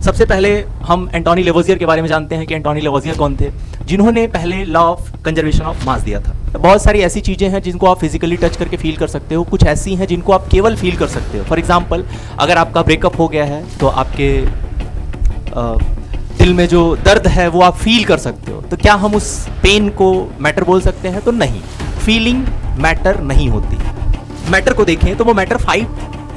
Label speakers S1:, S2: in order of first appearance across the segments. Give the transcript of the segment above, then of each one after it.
S1: सबसे पहले हम एंटोनी लेवोजियर के बारे में जानते हैं कि एंटोनी लेवोजियर कौन थे, जिन्होंने पहले law of conservation of mass दिया था। बहुत सारी ऐसी चीज़ें हैं जिनको आप फिजिकली टच करके फील कर सकते हो, कुछ ऐसी हैं जिनको आप केवल फील कर सकते हो। फॉर एग्जांपल, अगर आपका ब्रेकअप हो गया है तो आपके दिल में जो दर्द है वो आप फील कर सकते हो। तो क्या हम उस पेन को मैटर बोल सकते हैं? तो नहीं, फीलिंग मैटर नहीं होती। मैटर को देखें तो वो मैटर 5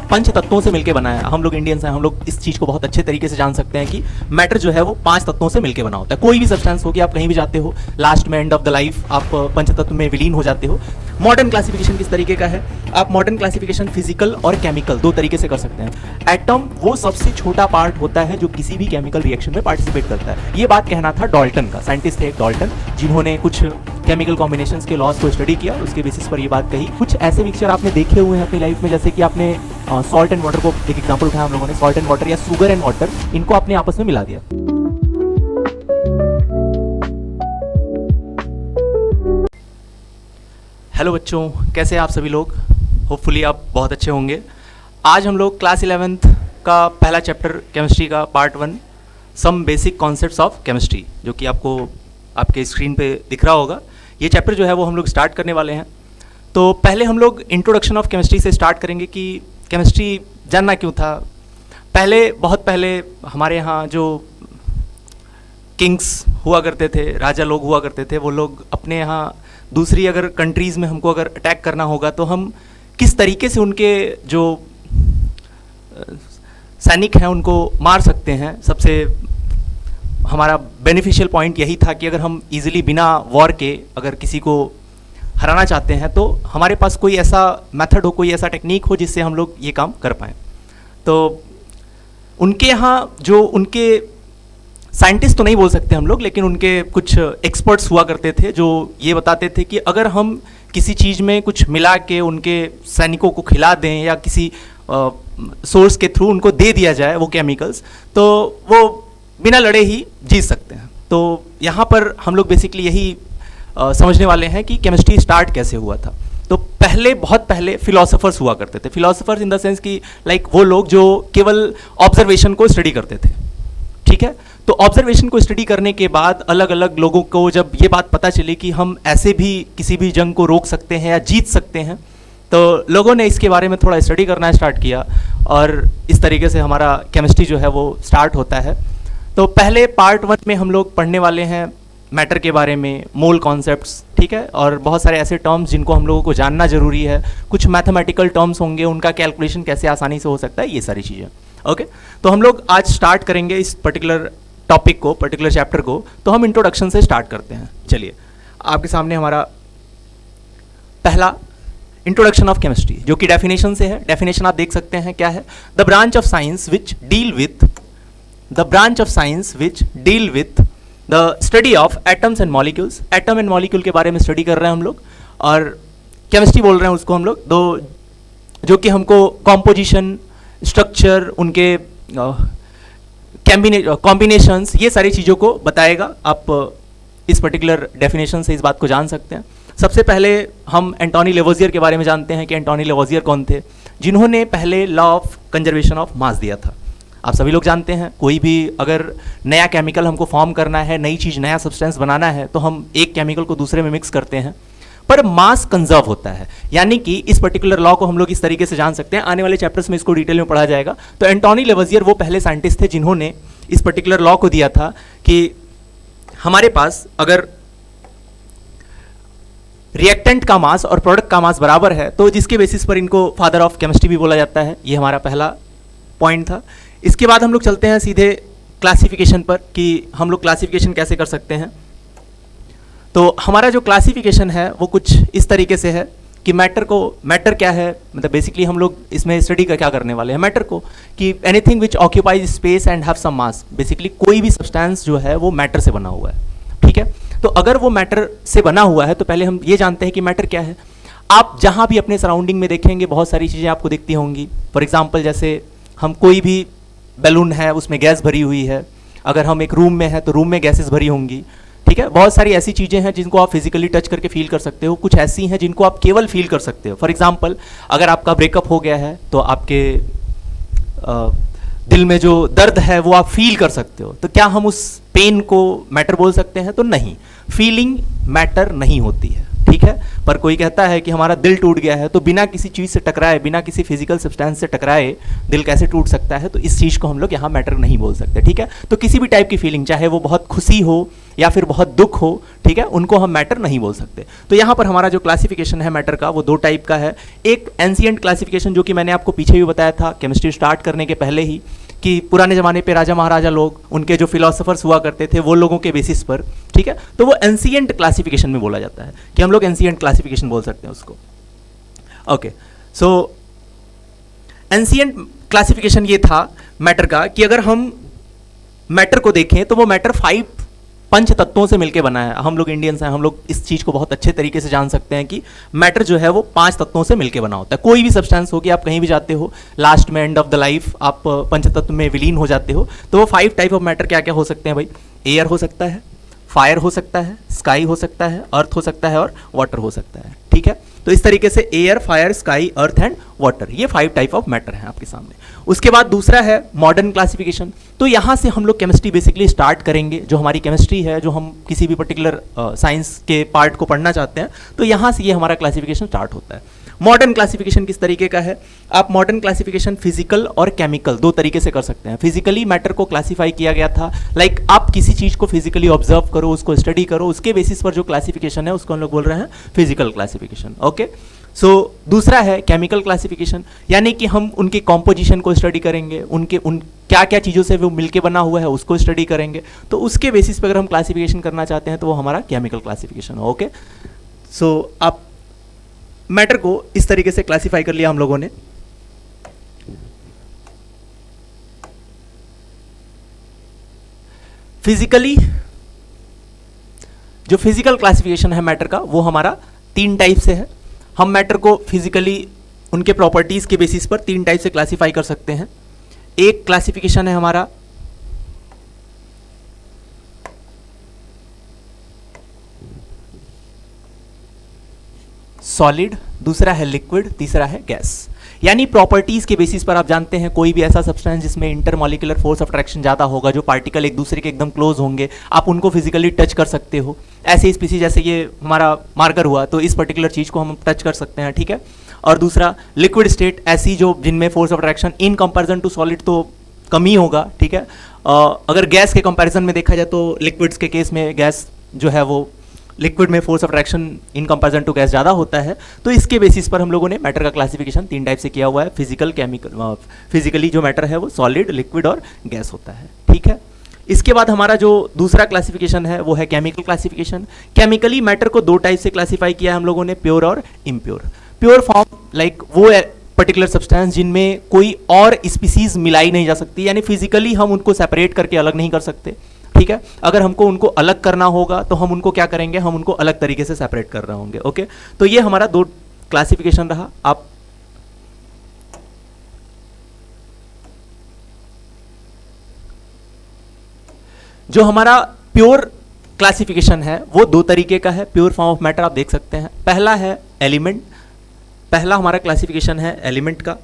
S1: पंच तत्वों से मिलकर बना है। हम लोग इंडियंस हैं, हम लोग इस चीज़ को बहुत अच्छे तरीके से जान सकते हैं कि मैटर जो है वो 5 तत्वों से मिलकर बना होता है। कोई भी सब्सटेंस हो कि आप कहीं भी जाते हो, लास्ट में एंड ऑफ द लाइफ आप पंच तत्व में विलीन हो जाते हो। मॉडर्न क्लासिफिकेशन किस तरीके का है? आप मॉडर्न क्लासिफिकेशन फिजिकल और केमिकल 2 तरीके से कर सकते हैं। एटम वो सबसे छोटा पार्ट होता है जो किसी भी केमिकल रिएक्शन में पार्टिसिपेट करता है। ये बात कहना था डॉल्टन का। साइंटिस्ट थे एक डॉल्टन, जिन्होंने कुछ केमिकल कॉम्बिनेशंस के लॉज को स्टडी किया, उसके बेसिस पर ये बात कही। कुछ ऐसे मिक्सचर आपने देखे हुए हैं अपनी लाइफ में, जैसे कि आपने सॉल्ट एंड वाटर को एक एग्जांपल उठाया हम लोगों ने, सॉल्ट एंड वाटर या शुगर एंड वाटर, इनको आपने आपस में मिला दिया। हेलो बच्चों, कैसे हैं आप सभी लोग? होपफुली आप बहुत अच्छे होंगे। आज हम लोग क्लास 11th का पहला चैप्टर केमिस्ट्री का part 1 some basic concepts of chemistry, जो कि आपको आपके स्क्रीन पे दिख रहा होगा, ये चैप्टर जो है वो हम लोग स्टार्ट करने वाले हैं। तो पहले हम लोग इंट्रोडक्शन ऑफ केमिस्ट्री से स्टार्ट करेंगे कि केमिस्ट्री जानना क्यों था। बहुत पहले हमारे यहाँ जो किंग्स हुआ करते थे, राजा लोग हुआ करते थे, वो लोग अपने यहाँ दूसरी अगर कंट्रीज़ में हमको अगर अटैक करना होगा तो हम किस तरीके से उनके जो सैनिक हैं उनको मार सकते हैं। सबसे हमारा बेनिफिशियल पॉइंट यही था कि अगर हम इजीली बिना वॉर के अगर किसी को हराना चाहते हैं तो हमारे पास कोई ऐसा मेथड हो, कोई ऐसा टेक्निक हो जिससे हम लोग ये काम कर पाएँ। तो उनके यहाँ जो उनके साइंटिस्ट तो नहीं बोल सकते हम लोग, लेकिन उनके कुछ एक्सपर्ट्स हुआ करते थे जो ये बताते थे कि अगर हम किसी चीज़ में कुछ मिला के उनके सैनिकों को खिला दें या किसी सोर्स के थ्रू उनको दे दिया जाए वो केमिकल्स, तो वो बिना लड़े ही जीत सकते हैं। तो यहाँ पर हम लोग बेसिकली यही समझने वाले हैं कि केमिस्ट्री स्टार्ट कैसे हुआ था। तो बहुत पहले फिलोसोफर्स हुआ करते थे। फिलोसोफर्स इन द सेंस कि लाइक वो लोग जो केवल ऑब्जर्वेशन को स्टडी करते थे, ठीक है। तो ऑब्जर्वेशन को स्टडी करने के बाद अलग अलग लोगों को जब ये बात पता चली कि हम ऐसे भी किसी भी जंग को रोक सकते हैं या जीत सकते हैं, तो लोगों ने इसके बारे में थोड़ा स्टडी करना स्टार्ट किया और इस तरीके से हमारा केमिस्ट्री जो है वो स्टार्ट होता है। तो पहले पार्ट 1 में हम लोग पढ़ने वाले हैं मैटर के बारे में, मोल कॉन्सेप्ट्स, ठीक है, और बहुत सारे ऐसे टर्म्स जिनको हम लोगों को जानना जरूरी है। कुछ मैथमेटिकल टर्म्स होंगे, उनका कैलकुलेशन कैसे आसानी से हो सकता है, ये सारी चीज़ें। ओके, तो हम लोग आज स्टार्ट करेंगे इस पर्टिकुलर टॉपिक को, पर्टिकुलर चैप्टर को। तो हम इंट्रोडक्शन से स्टार्ट करते हैं। चलिए, आपके सामने हमारा पहला इंट्रोडक्शन ऑफ केमिस्ट्री, जो कि डेफिनेशन से है। डेफिनेशन आप देख सकते हैं क्या है? The branch of science which deal with the study of atoms and molecules. Atom and molecule के बारे में स्टडी कर रहे हैं हम लोग, और केमिस्ट्री बोल रहे हैं उसको हम लोग, जो कि हमको कॉम्पोजिशन, स्ट्रक्चर, उनके कॉम्बिनेशंस, ये सारी चीज़ों को बताएगा। आप इस पर्टिकुलर डेफिनेशन से इस बात को जान सकते हैं। सबसे पहले हम एंटोनी लेवोजियर के बारे में जानते हैं कि एंटोनी लेवोजियर कौन थे, जिन्होंने पहले law of conservation of mass दिया था। आप सभी लोग जानते हैं, कोई भी अगर नया केमिकल हमको फॉर्म करना है, नई चीज़, नया सब्सटेंस बनाना है, तो हम एक केमिकल को दूसरे में मिक्स करते हैं, पर मास कंजर्व होता है। यानी कि इस पर्टिकुलर लॉ को हम लोग इस तरीके से जान सकते हैं। आने वाले चैप्टर्स में इसको डिटेल में पढ़ा जाएगा। तो एंटोनी लेवोजियर वो पहले साइंटिस्ट थे जिन्होंने इस पर्टिकुलर लॉ को दिया था कि हमारे पास अगर रिएक्टेंट का मास और प्रोडक्ट का मास बराबर है, तो जिसके बेसिस पर इनको फादर ऑफ केमिस्ट्री भी बोला जाता है। ये हमारा पहला पॉइंट था। इसके बाद हम लोग चलते हैं सीधे क्लासिफिकेशन पर कि हम लोग क्लासिफिकेशन कैसे कर सकते हैं। तो हमारा जो क्लासिफिकेशन है वो कुछ इस तरीके से है कि मैटर क्या है, मतलब बेसिकली हम लोग इसमें स्टडी का क्या करने वाले हैं मैटर को, कि anything which occupies space and have some mass. Basically कोई भी सब्सटेंस जो है वो मैटर से बना हुआ है, ठीक है। तो अगर वो मैटर से बना हुआ है तो पहले हम ये जानते हैं कि मैटर क्या है। आप जहाँ भी अपने सराउंडिंग में देखेंगे बहुत सारी चीज़ें आपको दिखती होंगी। फॉर एग्जाम्पल, जैसे हम कोई भी बैलून है उसमें गैस भरी हुई है, अगर हम एक रूम में है तो रूम में गैसेस भरी होंगी, ठीक है। बहुत सारी ऐसी चीज़ें हैं जिनको आप फिजिकली टच करके फील कर सकते हो, कुछ ऐसी हैं जिनको आप केवल फील कर सकते हो। फॉर एग्जाम्पल, अगर आपका ब्रेकअप हो गया है तो आपके दिल में जो दर्द है वो आप फील कर सकते हो, तो क्या हम उस पेन को मैटर बोल सकते हैं? तो नहीं, फीलिंग मैटर नहीं होती है, ठीक है। पर कोई कहता है कि हमारा दिल टूट गया है, तो बिना किसी चीज़ से टकराए, बिना किसी फिजिकल सब्सटेंस से टकराए दिल कैसे टूट सकता है? तो इस चीज़ को हम लोग यहाँ मैटर नहीं बोल सकते, ठीक है। तो किसी भी टाइप की फीलिंग, चाहे वो बहुत खुशी हो या फिर बहुत दुख हो, ठीक है, उनको हम मैटर नहीं बोल सकते। तो यहाँ पर हमारा जो क्लासिफिकेशन है मैटर का, वो दो टाइप का है। एक एंशिएंट क्लासिफिकेशन, जो कि मैंने आपको पीछे भी बताया था केमिस्ट्री स्टार्ट करने के पहले ही, कि पुराने ज़माने पे राजा महाराजा लोग, उनके जो फिलोसोफर्स हुआ करते थे, वो लोगों के बेसिस पर, ठीक है, तो वो एंशिएंट क्लासिफिकेशन में बोला जाता है, कि हम लोग एंशिएंट क्लासिफिकेशन बोल सकते हैं उसको। ओके, सो एंशिएंट क्लासिफिकेशन ये था मैटर का, कि अगर हम मैटर को देखें तो वो मैटर 5 पंच तत्वों से मिलकर बना है। हम लोग इंडियंस हैं, हम लोग इस चीज़ को बहुत अच्छे तरीके से जान सकते हैं कि मैटर जो है वो 5 तत्वों से मिलकर बना होता है। कोई भी सब्सटेंस हो कि आप कहीं भी जाते हो, लास्ट में एंड ऑफ द लाइफ आप पंच तत्व में विलीन हो जाते हो, तो वो 5 टाइप ऑफ मैटर क्या क्या हो सकते हैं भाई? एयर हो सकता है, फायर हो सकता है, स्काई हो सकता है, अर्थ हो सकता है और वाटर हो सकता है, ठीक है। तो इस तरीके से air, fire, sky, earth and water, ये 5 टाइप ऑफ मैटर हैं आपके सामने। उसके बाद दूसरा है मॉडर्न क्लासिफिकेशन। तो यहाँ से हम लोग केमिस्ट्री बेसिकली स्टार्ट करेंगे। जो हमारी केमिस्ट्री है, जो हम किसी भी पर्टिकुलर साइंस के पार्ट को पढ़ना चाहते हैं, तो यहाँ से ये हमारा क्लासिफिकेशन स्टार्ट होता है। मॉडर्न क्लासिफिकेशन किस तरीके का है? आप मॉडर्न क्लासिफिकेशन फिजिकल और केमिकल दो तरीके से कर सकते हैं। फिजिकली मैटर को क्लासिफाई किया गया था, लाइक आप किसी चीज़ को फिजिकली ऑब्जर्व करो, उसको स्टडी करो, उसके बेसिस पर जो क्लासिफिकेशन है उसको हम लोग बोल रहे हैं फिजिकल क्लासिफिकेशन। ओके, सो दूसरा है केमिकल क्लासिफिकेशन, यानी कि हम उनके कॉम्पोजिशन को स्टडी करेंगे, उन क्या क्या चीज़ों से वो मिलके बना हुआ है उसको स्टडी करेंगे। तो उसके बेसिस पर अगर हम क्लासिफिकेशन करना चाहते हैं तो वो हमारा केमिकल क्लासिफिकेशन है। ओके, सो आप मैटर को इस तरीके से क्लासिफाई कर लिया हम लोगों ने। फिजिकली जो फिजिकल क्लासिफिकेशन है मैटर का, वो हमारा 3 टाइप से है। हम मैटर को फिजिकली उनके प्रॉपर्टीज के बेसिस पर 3 टाइप से क्लासिफाई कर सकते हैं। एक क्लासिफिकेशन है हमारा सॉलिड, दूसरा है लिक्विड, तीसरा है गैस। यानी प्रॉपर्टीज के बेसिस पर आप जानते हैं कोई भी ऐसा सब्सटेंस जिसमें इंटरमॉलिक्यूलर फोर्स ऑफ अट्रैक्शन ज़्यादा होगा, जो पार्टिकल एक दूसरे के एकदम क्लोज होंगे, आप उनको फिजिकली टच कर सकते हो। ऐसे स्पीसीज जैसे ये हमारा मार्कर हुआ, तो इस पर्टिकुलर चीज़ को हम टच कर सकते हैं, ठीक है। और दूसरा लिक्विड स्टेट, ऐसी जो जिनमें force of attraction in comparison to solid तो कम ही होगा, ठीक है। अगर गैस के कंपेरिजन में देखा जाए तो लिक्विड्स के केस में गैस जो है वो लिक्विड में force of attraction in comparison to gas ज़्यादा होता है। तो इसके बेसिस पर हम लोगों ने मैटर का क्लासिफिकेशन 3 टाइप से किया हुआ है। फिजिकल, केमिकल, फिजिकली जो मैटर है वो सॉलिड, लिक्विड और गैस होता है, ठीक है। इसके बाद हमारा जो दूसरा क्लासिफिकेशन है वो है केमिकल क्लासिफिकेशन। केमिकली मैटर को 2 टाइप से क्लासिफाई किया है हम लोगों ने, प्योर और इम्प्योर। प्योर फॉर्म लाइक वो पर्टिकुलर सब्सटेंस जिनमें कोई और स्पीसीज मिलाई नहीं जा सकती, यानी फिजिकली हम उनको सेपरेट करके अलग नहीं कर सकते, ठीक है। अगर हमको उनको अलग करना होगा तो हम उनको क्या करेंगे, हम उनको अलग तरीके से सेपरेट कर रहे होंगे। ओके, तो ये हमारा 2 क्लासिफिकेशन रहा। आप जो हमारा प्योर क्लासिफिकेशन है वो 2 तरीके का है। प्योर फॉर्म ऑफ मैटर आप देख सकते हैं। पहला है एलिमेंट, पहला हमारा क्लासिफिकेशन है एलिमेंट का।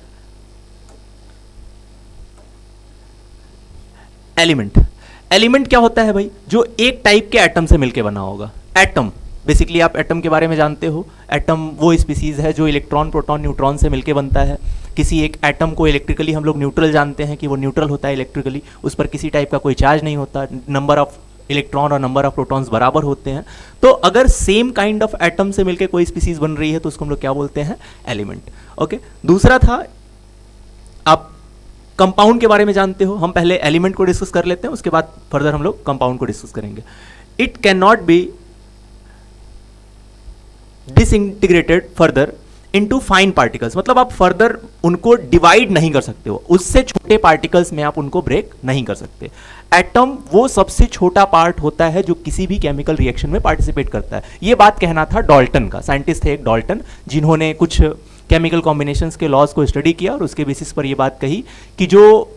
S1: एलिमेंट क्या होता है भाई? जो एक टाइप के एटम से मिलकर बना होगा। एटम बेसिकली आप एटम के बारे में जानते हो। एटम वो स्पीसीज है जो इलेक्ट्रॉन, प्रोटॉन, न्यूट्रॉन से मिलकर बनता है। किसी एक एटम को इलेक्ट्रिकली हम लोग न्यूट्रल जानते हैं कि वो न्यूट्रल होता है इलेक्ट्रिकली, उस पर किसी टाइप का कोई चार्ज नहीं होता, नंबर ऑफ इलेक्ट्रॉन और नंबर ऑफ प्रोटॉन्स बराबर होते हैं। तो अगर सेम काइंड ऑफ एटम से मिलकर कोई स्पीसीज बन रही है तो उसको हम लोग क्या बोलते हैं? एलिमेंट। ओके, दूसरा था आप कंपाउंड के बारे में जानते हो। हम पहले एलिमेंट को डिस्कस कर लेते हैं, उसके बाद फर्दर हम लोग कंपाउंड को डिस्कस करेंगे। It can not be disintegrated further into fine particles, मतलब आप फर्दर उनको डिवाइड नहीं कर सकते हो, उससे छोटे पार्टिकल्स में आप उनको ब्रेक नहीं कर सकते। एटम वो सबसे छोटा पार्ट होता है जो किसी भी केमिकल रिएक्शन में पार्टिसिपेट करता है। ये बात कहना था डॉल्टन का, साइंटिस्ट थे एक डॉल्टन, जिन्होंने कुछ केमिकल कॉम्बिनेशंस के लॉज को स्टडी किया और उसके बेसिस पर ये बात कही कि जो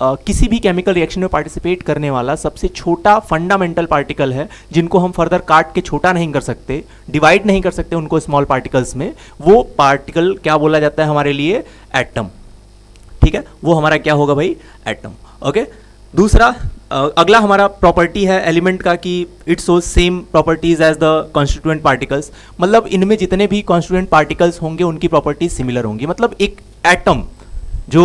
S1: किसी भी केमिकल रिएक्शन में पार्टिसिपेट करने वाला सबसे छोटा फंडामेंटल पार्टिकल है, जिनको हम फर्दर काट के छोटा नहीं कर सकते, डिवाइड नहीं कर सकते उनको स्मॉल पार्टिकल्स में, वो पार्टिकल क्या बोला जाता है हमारे लिए? एटम। ठीक है, वो हमारा क्या होगा भाई, एटम। ओके, दूसरा अगला हमारा प्रॉपर्टी है एलिमेंट का कि it shows same properties as the constituent particles. मतलब इनमें जितने भी कॉन्स्टिट्यूएंट पार्टिकल्स होंगे उनकी प्रॉपर्टीज सिमिलर होंगी। मतलब एक एटम जो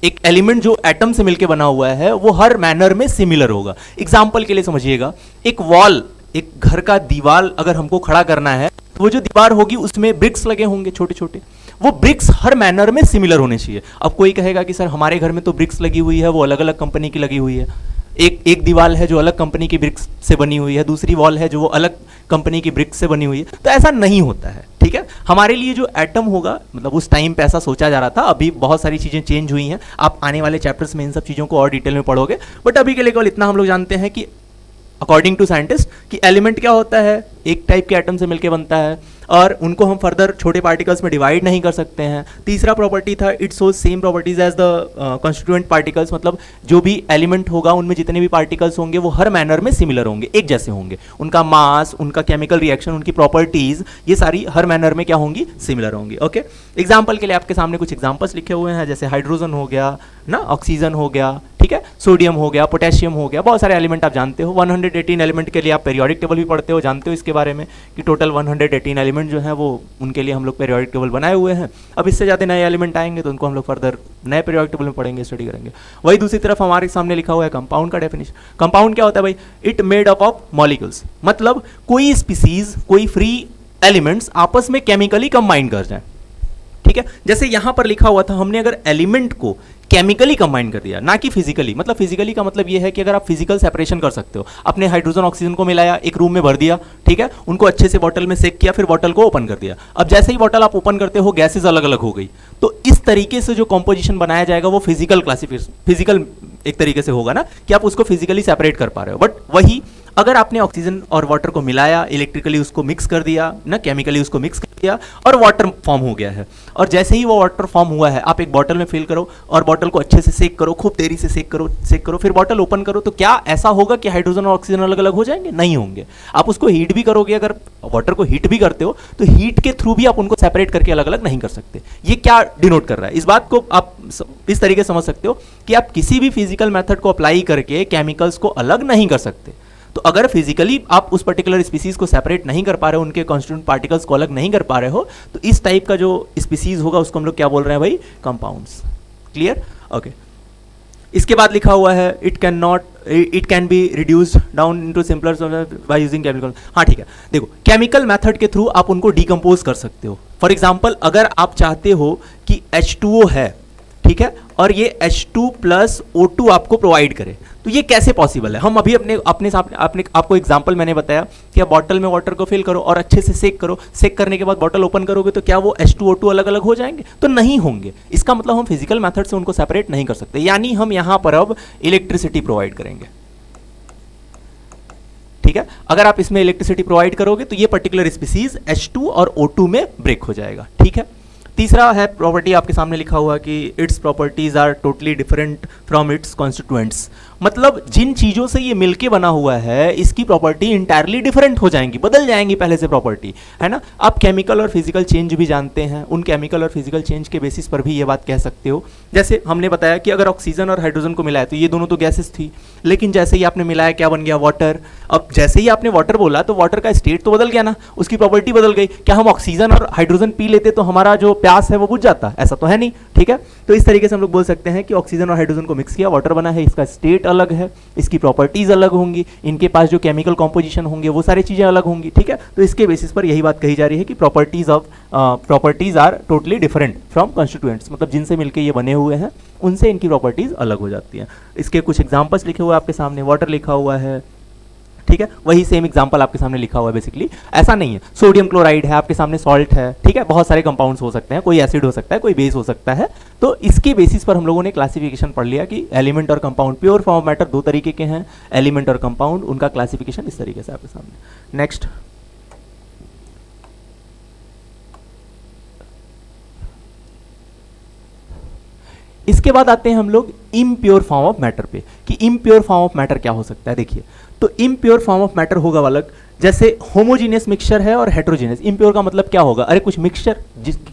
S1: एक एलिमेंट जो एटम से मिलकर बना हुआ है वो हर मैनर में सिमिलर होगा। एग्जाम्पल के लिए समझिएगा, एक वॉल, एक घर का दीवार अगर हमको खड़ा करना है, वो जो दीवार होगी उसमें ब्रिक्स लगे होंगे छोटे छोटे, वो ब्रिक्स हर मैनर में सिमिलर होने चाहिए। अब कोई कहेगा कि सर हमारे घर में तो ब्रिक्स लगी हुई है, वो अलग अलग कंपनी की लगी हुई है। एक दीवार है जो अलग कंपनी की ब्रिक्स से बनी हुई है, दूसरी वॉल है जो वो अलग कंपनी की ब्रिक्स से बनी हुई है। तो ऐसा नहीं होता है, ठीक है। हमारे लिए जो एटम होगा, मतलब उस टाइम पे ऐसा सोचा जा रहा था, अभी बहुत सारी चीज़ें चेंज हुई हैं, आप आने वाले चैप्टर्स में इन सब चीज़ों को और डिटेल में पढ़ोगे। बट अभी के लिए केवल इतना हम लोग जानते हैं कि अकॉर्डिंग टू साइंटिस्ट कि एलिमेंट क्या होता है, एक टाइप के एटम से मिलकर बनता है और उनको हम फर्दर छोटे पार्टिकल्स में डिवाइड नहीं कर सकते हैं। तीसरा प्रॉपर्टी था it shows same properties as the constituent particles. मतलब जो भी एलिमेंट होगा उनमें जितने भी पार्टिकल्स होंगे वो हर मैनर में सिमिलर होंगे, एक जैसे होंगे। उनका मास, उनका केमिकल रिएक्शन, उनकी प्रॉपर्टीज, ये सारी हर मैनर में क्या होंगी, सिमिलर होंगी। ओके, एग्जाम्पल के लिए आपके सामने कुछ एग्जाम्पल्स लिखे हुए हैं, जैसे हाइड्रोजन हो गया ना, ऑक्सीजन हो गया, ठीक है, सोडियम हो गया, पोटेशियम हो गया, बहुत सारे एलिमेंट आप जानते हो। 118 एलिमेंट के लिए आप पेरियोडिक टेबल भी पढ़ते हो, जानते हो इसके बारे में कि टोटल 118 एलिमेंट जो है वो उनके लिए हम लोग पेरियोडिक टेबल बनाए हुए हैं। अब इससे ज़्यादा नए एलिमेंट आएंगे तो उनको हम लोग फर्दर नए पेरियोडिक टेबल में पढ़ेंगे, स्टडी करेंगे। वही दूसरी तरफ हमारे सामने लिखा हुआ है कंपाउंड का डेफिनेशन। कंपाउंड क्या होता है भाई, it made up of molecules. मतलब कोई स्पीसीज, कोई फ्री एलिमेंट्स आपस में केमिकली कंबाइन कर जाए, ठीक है। जैसे यहां पर लिखा हुआ था, हमने अगर एलिमेंट को केमिकली कंबाइन कर दिया, ना कि फिजिकली। मतलब फिजिकली का मतलब ये है कि अगर आप फिजिकल सेपरेशन कर सकते हो, अपने हाइड्रोजन ऑक्सीजन को मिलाया, एक रूम में भर दिया, ठीक है, उनको अच्छे से बॉटल में सेक किया, फिर बॉटल को ओपन कर दिया। अब जैसे ही बॉटल आप ओपन करते हो, गैसेज अलग अलग हो गई। तो इस तरीके से जो कॉम्पोजिशन बनाया जाएगा वो फिजिकल क्लासिफिकेशन, फिजिकल एक तरीके से होगा ना, कि आप उसको फिजिकली सेपरेट कर पा रहे हो। बट वही अगर आपने ऑक्सीजन और वाटर को मिलाया, इलेक्ट्रिकली उसको मिक्स कर दिया ना, केमिकली उसको मिक्स कर दिया और वाटर फॉर्म हो गया है। और जैसे ही वो वाटर फॉर्म हुआ है, आप एक बॉटल में फिल करो और बॉटल को अच्छे से सेक करो, खूब देरी से सेक करो, फिर बॉटल ओपन करो, तो क्या ऐसा होगा कि हाइड्रोजन और ऑक्सीजन अलग अलग हो जाएंगे? नहीं होंगे। आप उसको हीट भी करोगे, अगर वाटर को हीट भी करते हो तो हीट के थ्रू भी आप उनको सेपरेट करके अलग अलग नहीं कर सकते। ये क्या डिनोट कर रहा है? इस बात को आप इस तरीके से समझ सकते हो कि आप किसी भी फिजिकल मेथड को अप्लाई करके केमिकल्स को अलग नहीं कर सकते। तो अगर फिजिकली आप उस पर्टिकुलर स्पीसीज को सेपरेट नहीं कर पा रहे हो, उनके कॉन्स्टिट्यूएंट पार्टिकल्स को अलग नहीं कर पा रहे हो, तो इस टाइप का जो स्पीसीज होगा उसको हम लोग क्या बोल रहे हैं भाई? कंपाउंड्स। क्लियर? ओके। इसके बाद लिखा हुआ है it can be reduced down into simpler by using chemical. हाँ ठीक है, देखो केमिकल मेथड के थ्रू आप उनको डिकम्पोज कर सकते हो। फॉर एग्जाम्पल, अगर आप चाहते हो कि H2O है, ठीक है, और ये H2 प्लस O2 आपको प्रोवाइड करे, तो ये कैसे पॉसिबल है? हम अभी आपको एग्जांपल मैंने बताया कि आप बॉटल में वाटर को फिल करो और अच्छे से सेक करो, सेक करने के बाद बॉटल ओपन करोगे तो क्या वो H2O2 अलग अलग हो जाएंगे? तो नहीं होंगे। इसका मतलब हम फिजिकल मेथड से उनको सेपरेट नहीं कर सकते, यानी हम यहां पर अब इलेक्ट्रिसिटी प्रोवाइड करेंगे, ठीक है। अगर आप इसमें इलेक्ट्रिसिटी प्रोवाइड करोगे तो ये पर्टिकुलर स्पीसीज H2 और O2 में ब्रेक हो जाएगा, ठीक है। तीसरा है प्रॉपर्टी, आपके सामने लिखा हुआ कि its properties are totally different from its constituents. मतलब जिन चीज़ों से ये मिलके बना हुआ है, इसकी प्रॉपर्टी इंटायरली डिफरेंट हो जाएंगी, बदल जाएंगी पहले से प्रॉपर्टी, है ना। आप केमिकल और फिजिकल चेंज भी जानते हैं, उन केमिकल और फिजिकल चेंज के बेसिस पर भी ये बात कह सकते हो। जैसे हमने बताया कि अगर ऑक्सीजन और हाइड्रोजन को मिलाया तो ये दोनों तो गैसेस थी, लेकिन जैसे ही आपने मिलाया क्या बन गया? वाटर। अब जैसे ही आपने वाटर बोला तो वाटर का स्टेट तो बदल गया ना, उसकी प्रॉपर्टी बदल गई। क्या हम ऑक्सीजन और हाइड्रोजन पी लेते तो हमारा जो प्यास है वो बुझ जाता? ऐसा तो है नहीं, ठीक है। तो इस तरीके से हम लोग बोल सकते हैं कि ऑक्सीजन और हाइड्रोजन को मिक्स किया, वाटर बना है, इसका स्टेट अलग है, इसकी प्रॉपर्टीज अलग होंगी, इनके पास जो केमिकल कॉम्पोजिशन होंगे वो सारी चीजें अलग होंगी, ठीक है। तो इसके बेसिस पर यही बात कही जा रही है कि properties are totally different from constituents. मतलब जिनसे मिलकर ये बने हुए हैं उनसे इनकी प्रॉपर्टीज अलग हो जाती हैं। इसके कुछ एग्जाम्पल्स लिखे हुए आपके सामने, वाटर लिखा हुआ है, ठीक है, वही सेम एग्जांपल आपके सामने लिखा हुआ है। बेसिकली ऐसा नहीं है, सोडियम क्लोराइड है, आपके सामने सॉल्ट है, ठीक है, बहुत सारे कंपाउंड्स हो सकते हैं, कोई एसिड हो सकता है, कोई बेस हो सकता है। तो इसके बेसिस पर हम लोगों ने क्लासिफिकेशन पढ़ लिया कि एलिमेंट और compound, pure form of matter दो तरीके के हैं, एलिमेंट और कंपाउंड, उनका क्लासिफिकेशन इस तरीके से आपके सामने। नेक्स्ट, इसके बाद आते हैं हम लोग इम्प्योर फॉर्म ऑफ मैटर पे, कि इम्प्योर फॉर्म ऑफ मैटर क्या हो सकता है। देखिए, तो इम्प्योर फॉर्म ऑफ मैटर होगा अलग, जैसे होमोजीनियस मिक्सचर है और हेट्रोजीनियस। इम्प्योर का मतलब क्या होगा, अरे कुछ मिक्सचर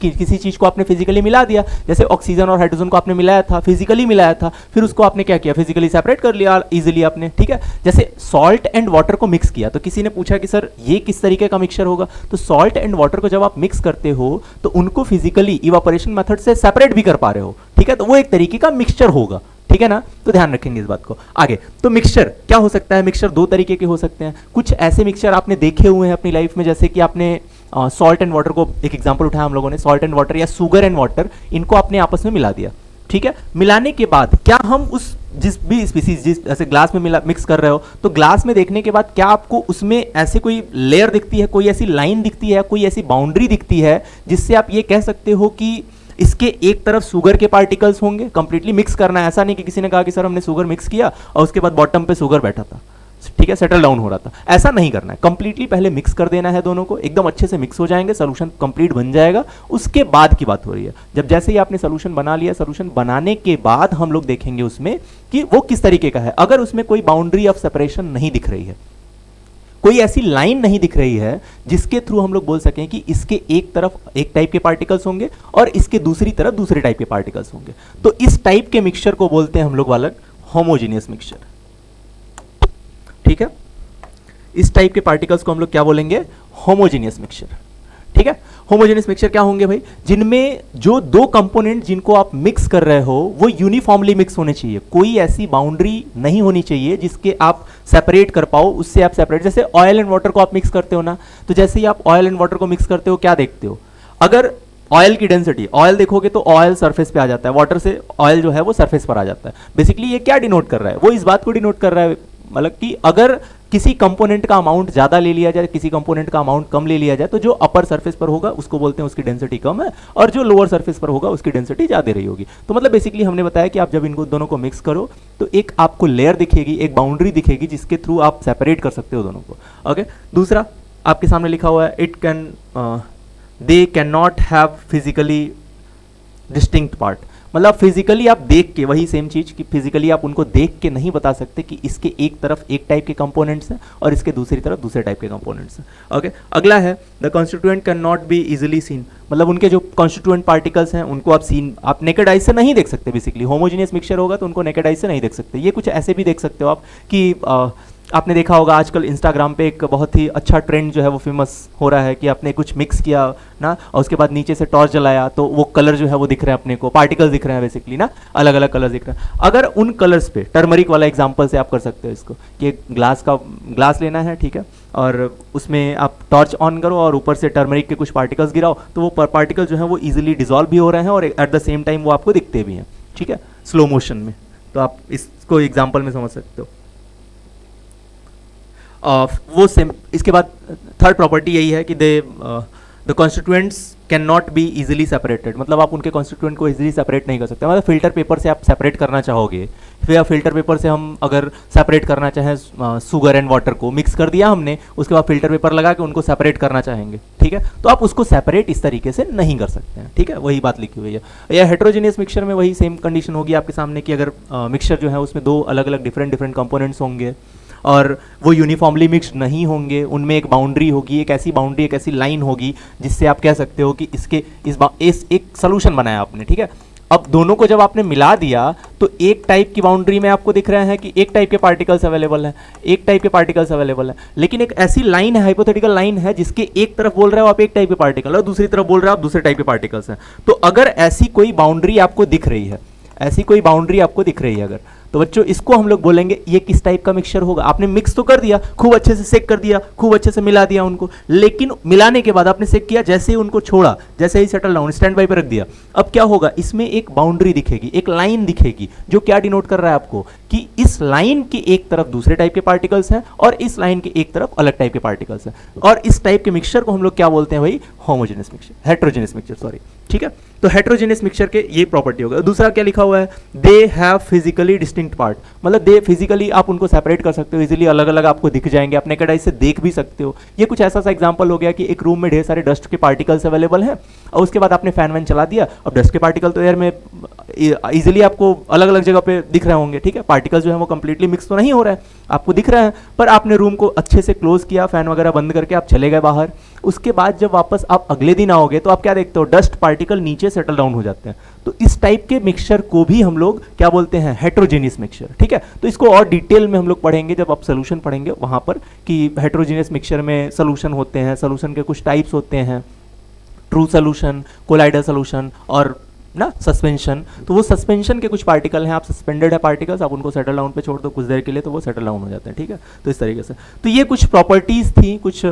S1: किसी चीज को आपने फिजिकली मिला दिया, जैसे ऑक्सीजन और हाइड्रोजन को आपने मिलाया था, फिजिकली मिलाया था, फिर उसको आपने क्या किया, फिजिकली सेपरेट कर लिया इजीली आपने, ठीक है। जैसे सॉल्ट एंड वाटर को मिक्स किया, तो किसी ने पूछा कि सर ये किस तरीके का मिक्सचर होगा, तो सॉल्ट एंड वाटर को जब आप मिक्स करते हो तो उनको फिजिकली इवापोरेशन मेथड से सेपरेट भी कर पा रहे हो, ठीक है, तो वो एक तरीके का मिक्सचर होगा, ठीक है ना। तो ध्यान रखेंगे इस बात को। आगे तो मिक्सचर क्या हो सकता है, मिक्सचर दो तरीके के हो सकते हैं। कुछ ऐसे मिक्सचर आपने देखे हुए हैं अपनी लाइफ में, जैसे कि आपने सॉल्ट एंड वाटर को एक एग्जांपल उठाया हम लोगों ने, सॉल्ट एंड वाटर या शुगर एंड वाटर, इनको आपने आपस में मिला दिया, ठीक है। मिलाने के बाद क्या हम उस जिस भी स्पीसीज, जिस ऐसे ग्लास में मिक्स कर रहे हो, तो ग्लास में देखने के बाद क्या आपको उसमें ऐसे कोई लेयर दिखती है, कोई ऐसी लाइन दिखती है, कोई ऐसी बाउंड्री दिखती है जिससे आप ये कह सकते हो कि इसके एक तरफ शुगर के पार्टिकल्स होंगे। कंप्लीटली मिक्स करना है, ऐसा नहीं कि किसी ने कहा कि सर हमने शुगर मिक्स किया और उसके बाद बॉटम पे शुगर बैठा था, ठीक है, सेटल डाउन हो रहा था, ऐसा नहीं करना है। कंप्लीटली पहले मिक्स कर देना है, दोनों को एकदम अच्छे से मिक्स हो जाएंगे, सोल्यूशन कंप्लीट बन जाएगा। उसके बाद की बात हो रही है, जब जैसे ही आपने सोल्यूशन बना लिया, सोल्यूशन बनाने के बाद हम लोग देखेंगे उसमें कि वो किस तरीके का है। अगर उसमें कोई बाउंड्री ऑफ सेपरेशन नहीं दिख रही है, कोई ऐसी लाइन नहीं दिख रही है जिसके थ्रू हम लोग बोल सकें कि इसके एक तरफ एक टाइप के पार्टिकल्स होंगे और इसके दूसरी तरफ दूसरे टाइप के पार्टिकल्स होंगे, तो इस टाइप के मिक्सचर को बोलते हैं हम लोग अलग होमोजीनियस मिक्सचर, ठीक है। इस टाइप के पार्टिकल्स को हम लोग क्या बोलेंगे, होमोजीनियस मिक्सचर, ठीक है। होमोजेनियस मिक्सचर क्या होंगे भाई, जिनमें जो दो कंपोनेंट जिनको आप मिक्स कर रहे हो वो यूनिफॉर्मली मिक्स होने चाहिए, कोई ऐसी बाउंड्री नहीं होनी चाहिए जिसके आप सेपरेट कर पाओ, उससे आप सेपरेट। जैसे ऑयल एंड वाटर को आप मिक्स करते हो ना, तो जैसे ही आप ऑयल एंड वाटर को मिक्स करते हो क्या देखते हो, अगर ऑयल की डेंसिटी, ऑयल देखोगे तो ऑयल सरफेस पे आ जाता है, वाटर से ऑयल जो है वो सरफेस पर आ जाता है। बेसिकली ये क्या डिनोट कर रहा है, वो इस बात को डिनोट कर रहा है मतलब कि अगर किसी कंपोनेंट का अमाउंट ज्यादा ले लिया जाए, किसी कंपोनेंट का अमाउंट कम ले लिया जाए, तो जो अपर सरफेस पर होगा उसको बोलते हैं उसकी डेंसिटी कम है, और जो लोअर सरफेस पर होगा उसकी डेंसिटी ज्यादा रही होगी। तो मतलब बेसिकली हमने बताया कि आप जब इनको दोनों को मिक्स करो तो एक आपको लेयर दिखेगी, एक बाउंड्री दिखेगी जिसके थ्रू आप सेपरेट कर सकते हो दोनों को। ओके, दूसरा आपके सामने लिखा हुआ है, it can they can not have physically distinct part, मतलब फिजिकली आप देख के, वही सेम चीज कि फिजिकली आप उनको देख के नहीं बता सकते कि इसके एक तरफ एक टाइप के कंपोनेंट्स हैं और इसके दूसरी तरफ दूसरे टाइप के कंपोनेंट्स हैं। ओके, अगला है the constituent cannot be easily seen, मतलब उनके जो कॉन्स्टिट्यूएंट पार्टिकल्स हैं उनको आप नेकेड आइज से नहीं देख सकते। बेसिकली होमोजीनियस मिक्सचर होगा तो उनको नेकेड आइज से नहीं देख सकते। ये कुछ ऐसे भी देख सकते हो आप कि आपने देखा होगा आजकल इंस्टाग्राम पे एक बहुत ही अच्छा ट्रेंड जो है वो फेमस हो रहा है कि आपने कुछ मिक्स किया ना और उसके बाद नीचे से टॉर्च जलाया तो वो कलर जो है वो दिख रहे हैं अपने को, पार्टिकल्स दिख रहे हैं बेसिकली ना, अलग अलग कलर्स दिख रहे हैं। अगर उन कलर्स पे, टर्मरिक वाला एग्जांपल से आप कर सकते हो इसको कि एक ग्लास लेना है, ठीक है, और उसमें आप टॉर्च ऑन करो और ऊपर से टर्मरिक के कुछ पार्टिकल्स गिराओ तो वो पार्टिकल जो है वो ईजिली डिजॉल्व भी हो रहे हैं और एट द सेम टाइम वो आपको दिखते भी हैं, ठीक है, स्लो मोशन में। तो आप इसको एग्जाम्पल में समझ सकते हो। वो सेम, इसके बाद थर्ड प्रॉपर्टी यही है कि the constituents can not be easily separated, मतलब आप उनके कॉन्स्टिट्यूएंट को इजीली सेपरेट नहीं कर सकते। मतलब फिल्टर पेपर से आप सेपरेट करना चाहोगे, फिर फिल्टर पेपर से हम अगर सेपरेट करना चाहें शुगर एंड वाटर को मिक्स कर दिया हमने, उसके बाद फिल्टर पेपर लगा के उनको सेपरेट करना चाहेंगे, ठीक है, तो आप उसको सेपरेट इस तरीके से नहीं कर सकते हैं, ठीक है, वही बात लिखी हुई है। या हेट्रोजीनियस मिक्सचर में वही सेम कंडीशन होगी आपके सामने कि अगर मिक्सचर जो है उसमें दो अलग अलग डिफरेंट कंपोनेंट्स होंगे और वो यूनिफॉर्मली मिक्स्ड नहीं होंगे, उनमें एक बाउंड्री होगी, एक ऐसी बाउंड्री, एक ऐसी लाइन होगी जिससे आप कह सकते हो कि इसके इस एक सोल्यूशन बनाया आपने, ठीक है। अब दोनों को जब आपने मिला दिया तो एक टाइप की बाउंड्री में आपको दिख रहे हैं कि एक टाइप के पार्टिकल्स अवेलेबल हैं, एक टाइप के पार्टिकल्स अवेलेबल हैं, लेकिन एक ऐसी लाइन है, हाइपोथेटिकल लाइन है जिसके एक तरफ बोल रहे हो आप एक टाइप के पार्टिकल और दूसरी तरफ बोल रहे हो आप दूसरे टाइप के पार्टिकल्स हैं। तो अगर ऐसी कोई बाउंड्री आपको दिख रही है, ऐसी कोई बाउंड्री आपको दिख रही है अगर, तो बच्चों इसको हम लोग बोलेंगे ये किस टाइप का मिक्सचर होगा। आपने मिक्स तो कर दिया, खूब अच्छे से सेक कर दिया, खूब अच्छे से मिला दिया उनको, लेकिन मिलाने के बाद आपने सेक किया, जैसे ही उनको छोड़ा, जैसे ही सेटल डाउन स्टैंड बाई पे रख दिया, अब क्या होगा, इसमें एक बाउंड्री दिखेगी, एक लाइन दिखेगी जो क्या डिनोट कर रहा है आपको कि इस लाइन की एक तरफ दूसरे टाइप के पार्टिकल्स हैं और इस लाइन की एक तरफ अलग टाइप के पार्टिकल्स हैं। और इस टाइप के मिक्सचर को हम लोग क्या बोलते हैं भाई, homogeneous mixture, heterogeneous mixture sorry, ठीक है। तो हेट्रोजेनियस मिक्सचर के ये प्रॉपर्टी होगा। दूसरा क्या लिखा हुआ है, they have physically distinct part, मतलब दे फिजिकली आप उनको सेपरेट कर सकते हो, इजीली अलग अलग आपको दिख जाएंगे, अपने कड़ाई से देख भी सकते हो। ये कुछ ऐसा सा एग्जांपल हो गया कि एक रूम में ढेर सारे डस्ट के पार्टिकल्स अवेलेबल हैं और उसके बाद आपने फैन वैन चला दिया, अब डस्ट के पार्टिकल तो एयर में इजीली आपको अलग अलग जगह पे दिख रहे होंगे, ठीक है। पार्टिकल्स जो है वो कंप्लीटली मिक्स तो नहीं हो रहा है, आपको दिख रहा है, पर आपने रूम को अच्छे से क्लोज किया, फैन वगैरह बंद करके आप चले गए बाहर। उसके बाद जब वापस आप अगले दिन आओगे तो आप क्या देखते हो, डस्ट पार्टिकल नीचे सेटल डाउन हो जाते हैं। तो इस टाइप के मिक्सचर को भी हम लोग क्या बोलते हैं, हेट्रोजेनियस मिक्सचर, ठीक है। तो इसको और डिटेल में हम लोग पढ़ेंगे जब आप सोल्यूशन पढ़ेंगे वहां पर, कि हेट्रोजेनियस मिक्सचर में सोल्यूशन होते हैं, सोल्यूशन के कुछ टाइप्स होते हैं, ट्रू सोल्यूशन, कोलाइडल सोल्यूशन और ना सस्पेंशन। तो वो सस्पेंशन के कुछ पार्टिकल हैं, आप सस्पेंडेड है पार्टिकल्स, आप उनको सेटल डाउन पे छोड़ दो कुछ देर के लिए तो वो सेटल डाउन हो जाते हैं, ठीक है। तो इस तरीके से, तो ये कुछ प्रॉपर्टीज थी, कुछ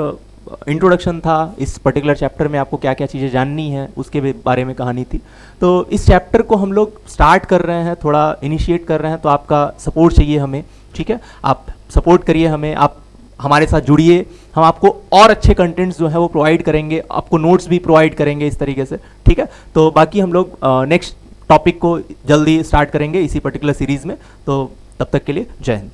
S1: इंट्रोडक्शन था इस पर्टिकुलर चैप्टर में, आपको क्या क्या चीज़ें जाननी है उसके बारे में कहानी थी। तो इस चैप्टर को हम लोग स्टार्ट कर रहे हैं, थोड़ा इनिशिएट कर रहे हैं, तो आपका सपोर्ट चाहिए हमें, ठीक है। आप सपोर्ट करिए हमें, आप हमारे साथ जुड़िए, हम आपको और अच्छे कंटेंट्स जो है वो प्रोवाइड करेंगे, आपको नोट्स भी प्रोवाइड करेंगे इस तरीके से, ठीक है। तो बाकी हम लोग नेक्स्ट टॉपिक को जल्दी स्टार्ट करेंगे इसी पर्टिकुलर सीरीज़ में। तो तब तक के लिए जय हिंद।